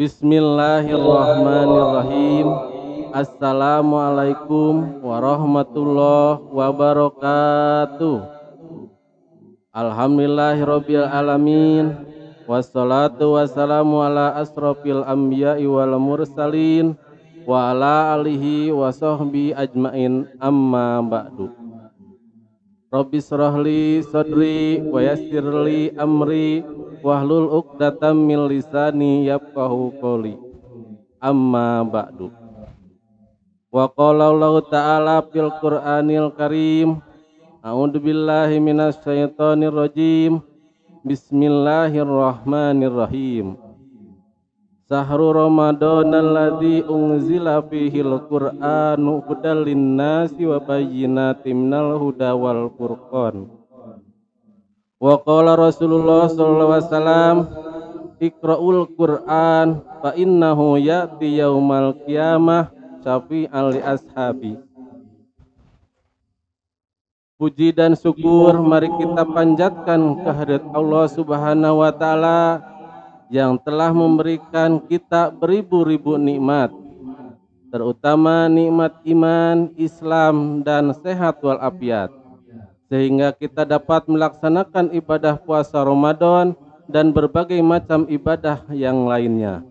Bismillahirrahmanirrahim. Assalamualaikum warahmatullahi wabarakatuh. Alhamdulillahirabbil alamin. Wassalatu wassalamu ala asrofil anbiya'i wal mursalin wa ala alihi wa sahbihi ajmain, amma ba'du. Rabbi shrahli sadri wa yassirli amri wahlul 'uqdatam min lisani yafqahu qawli. Amma ba'du. Wa qala Allah ta'ala fil Qur'anil Karim. A'udzu billahi minasy syaithanir rajim. Bismillahirrahmanirrahim. Sahru Ramadhanal ladzi unzila fihil Qur'anu hudal linnasi wa bayyinatin minal huda wal furqan. Wa qala Rasulullah sallallahu alaihi wasallam, Iqra'ul Qur'an fa innahu ya'ti yaumal qiyamah syafi'an li ashabi. Puji dan syukur mari kita panjatkan kehadirat Allah Subhanahu wa taala yang telah memberikan kita beribu-ribu nikmat, terutama nikmat iman, Islam, dan sehat walafiat, sehingga kita dapat melaksanakan ibadah puasa Ramadan dan berbagai macam ibadah yang lainnya.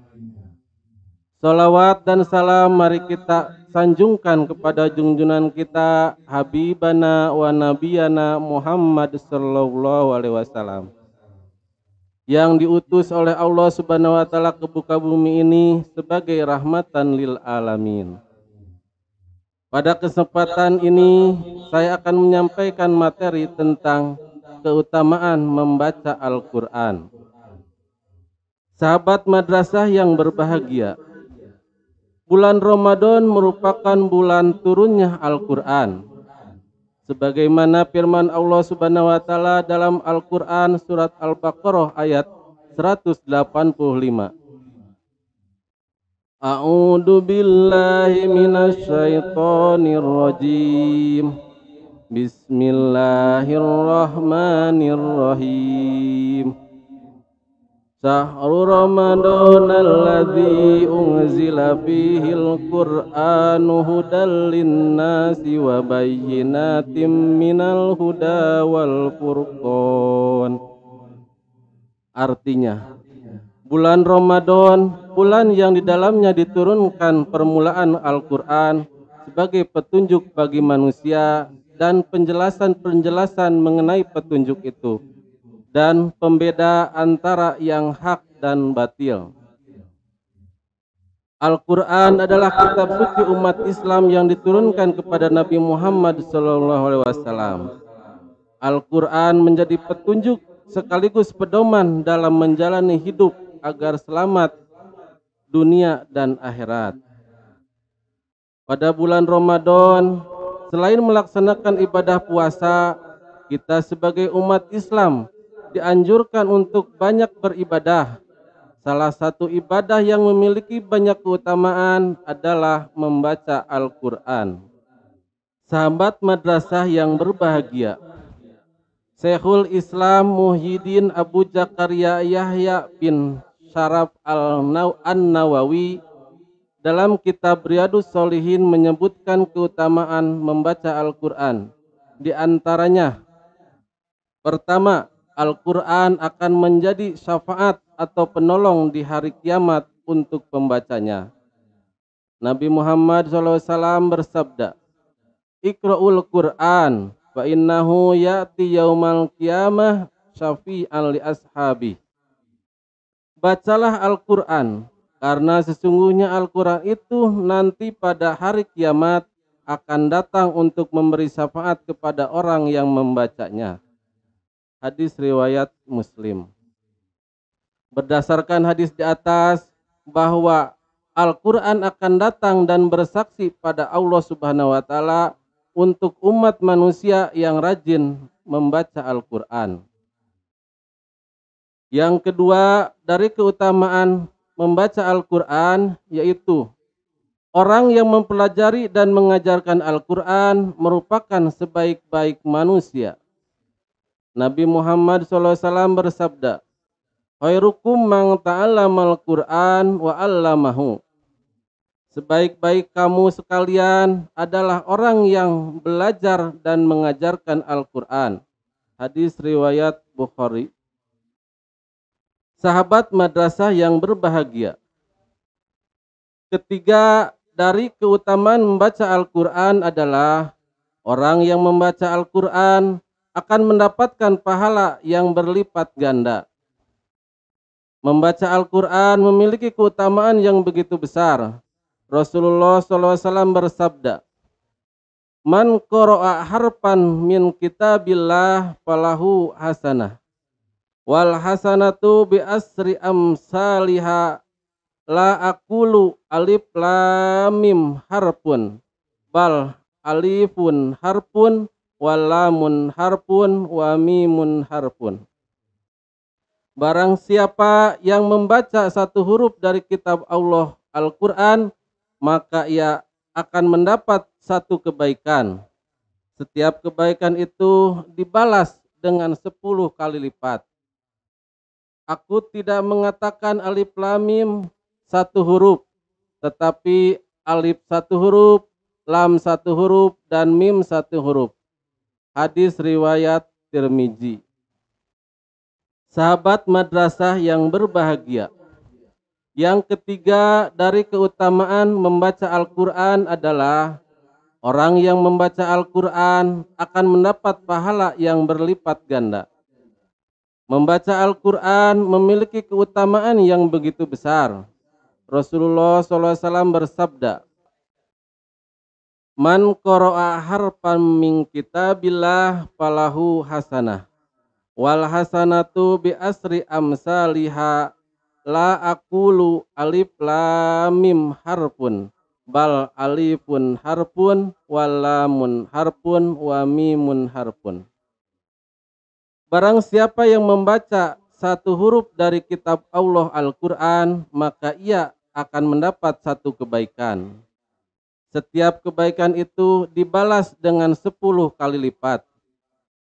Salawat dan salam mari kita sanjungkan kepada junjungan kita Habibana wa Nabiyana Muhammad sallallahu alaihi wasallam, yang diutus oleh Allah Subhanahu wa taala ke muka bumi ini sebagai rahmatan lil alamin. Pada kesempatan ini saya akan menyampaikan materi tentang keutamaan membaca Al-Qur'an. Sahabat madrasah yang berbahagia, bulan Ramadan merupakan bulan turunnya Al-Qur'an. Sebagaimana firman Allah Subhanahu wa taala dalam Al-Qur'an surat Al-Baqarah ayat 185. A'udzu billahi minasy syaithanir rajim. Bismillahirrahmanirrahim. Sahru Ramadhanal ladzi unzila fihil Qur'anu hudal linnasi wa bayyinatin minal huda wal furqan. Artinya, bulan Ramadan, bulan yang di dalamnya diturunkan permulaan Al-Qur'an sebagai petunjuk bagi manusia dan penjelasan-penjelasan mengenai petunjuk itu, dan pembeda antara yang hak dan batil. Al-Quran adalah kitab suci umat Islam yang diturunkan kepada Nabi Muhammad SAW. Al-Quran menjadi petunjuk sekaligus pedoman dalam menjalani hidup agar selamat dunia dan akhirat. Pada bulan Ramadan, selain melaksanakan ibadah puasa, kita sebagai umat Islam dianjurkan untuk banyak beribadah. Salah satu ibadah yang memiliki banyak keutamaan adalah membaca Al-Quran. Sahabat madrasah yang berbahagia, Syekhul Islam Muhyiddin Abu Zakaria Yahya bin Syaraf An-Nawawi dalam kitab Riyadhus Shalihin menyebutkan keutamaan membaca Al-Quran. Di antaranya, pertama, Al-Quran akan menjadi syafaat atau penolong di hari kiamat untuk pembacanya. Nabi Muhammad SAW bersabda, Iqra'ul Qur'an fa innahu ya'ti yaumal qiyamah syafi'an li ashabi. Bacalah Al-Quran, karena sesungguhnya Al-Quran itu nanti pada hari kiamat akan datang untuk memberi syafaat kepada orang yang membacanya. Hadis riwayat Muslim. Berdasarkan hadis di atas bahwa Al-Quran akan datang dan bersaksi pada Allah Subhanahu wa taala untuk umat manusia yang rajin membaca Al-Quran. Yang kedua dari keutamaan membaca Al-Quran yaitu orang yang mempelajari dan mengajarkan Al-Quran merupakan sebaik-baik manusia. Nabi Muhammad SAW bersabda, khairukum man ta'allamal Qur'an wa 'allamahu. Sebaik-baik kamu sekalian adalah orang yang belajar dan mengajarkan Al-Qur'an. Hadis riwayat Bukhari. Sahabat madrasah yang berbahagia, ketiga dari keutamaan membaca Al-Qur'an adalah orang yang membaca Al-Qur'an akan mendapatkan pahala yang berlipat ganda. Membaca Al-Qur'an memiliki keutamaan yang begitu besar. Rasulullah SAW bersabda, "Man qara'a harfan min kitabillah falahu hasanah. Wal hasanatu bi asri amsalihha la aqulu alif lam mim harfun bal alifun harfun wal lamun harfun wa mimun harfun." Barang siapa yang membaca satu huruf dari kitab Allah Al-Qur'an, maka ia akan mendapat satu kebaikan. Setiap kebaikan itu dibalas dengan 10 kali lipat. Aku tidak mengatakan alif lam mim satu huruf, tetapi alif satu huruf, lam satu huruf, dan mim satu huruf. Hadis riwayat Tirmizi. Sahabat madrasah yang berbahagia, yang ketiga dari keutamaan membaca Al-Qur'an adalah orang yang membaca Al-Qur'an akan mendapat pahala yang berlipat ganda. Membaca Al-Qur'an memiliki keutamaan yang begitu besar. Rasulullah SAW bersabda, "Man qara'a harfan min kitabillah falahu hasanah. Wal hasanatu bi asri amsalihha la aqulu alif lam mim harfun bal alifun harfun wal lamun harfun wa mimun harfun." Barang siapa yang membaca satu huruf dari kitab Allah Al-Qur'an, maka ia akan mendapat satu kebaikan. Setiap kebaikan itu dibalas dengan 10 kali lipat.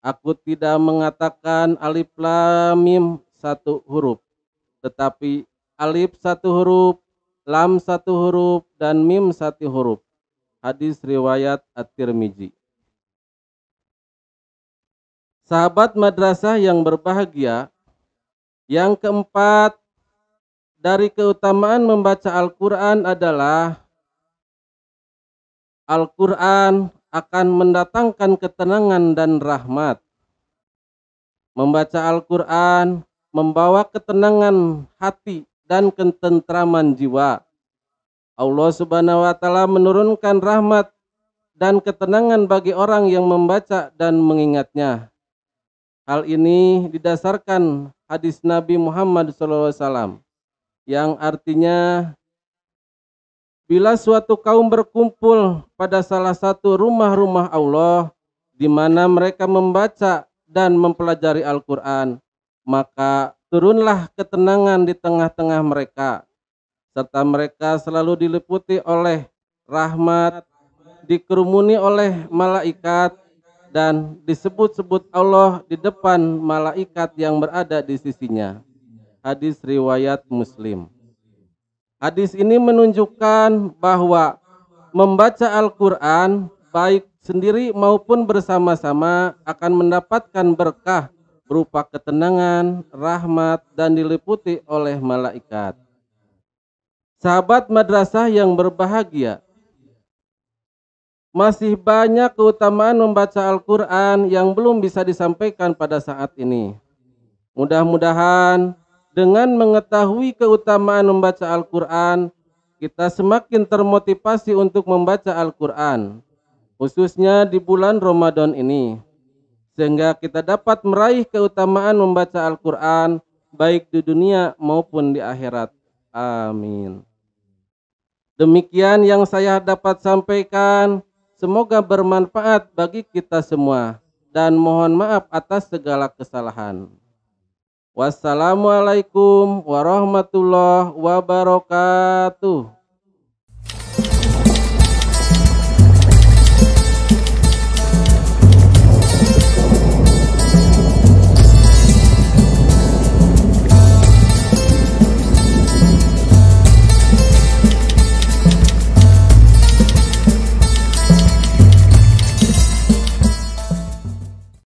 Aku tidak mengatakan alif lam mim satu huruf, tetapi alif satu huruf, lam satu huruf, dan mim satu huruf. Hadis riwayat At-Tirmizi. Sahabat madrasah yang berbahagia, yang keempat dari keutamaan membaca Al-Qur'an adalah Al-Qur'an akan mendatangkan ketenangan dan rahmat. Membaca Al-Qur'an membawa ketenangan hati dan ketentraman jiwa. Allah Subhanahu wa taala menurunkan rahmat dan ketenangan bagi orang yang membaca dan mengingatnya. Hal ini didasarkan hadis Nabi Muhammad SAW yang artinya, bila suatu kaum berkumpul pada salah satu rumah-rumah Allah di mana mereka membaca dan mempelajari Al-Qur'an, maka turunlah ketenangan di tengah-tengah mereka, serta mereka selalu diliputi oleh rahmat, dikerumuni oleh malaikat, dan disebut-sebut Allah di depan malaikat yang berada di sisinya. Hadis riwayat Muslim. Hadis ini menunjukkan bahwa membaca Al-Qur'an baik sendiri maupun bersama-sama akan mendapatkan berkah berupa ketenangan, rahmat, dan diliputi oleh malaikat. Sahabat madrasah yang berbahagia, masih banyak keutamaan membaca Al-Qur'an yang belum bisa disampaikan pada saat ini. Mudah-mudahan dengan mengetahui keutamaan membaca Al-Qur'an, kita semakin termotivasi untuk membaca Al-Qur'an, khususnya di bulan Ramadan ini, sehingga kita dapat meraih keutamaan membaca Al-Qur'an baik di dunia maupun di akhirat. Amin. Demikian yang saya dapat sampaikan. Semoga bermanfaat bagi kita semua, dan mohon maaf atas segala kesalahan. Wassalamualaikum warahmatullahi wabarakatuh.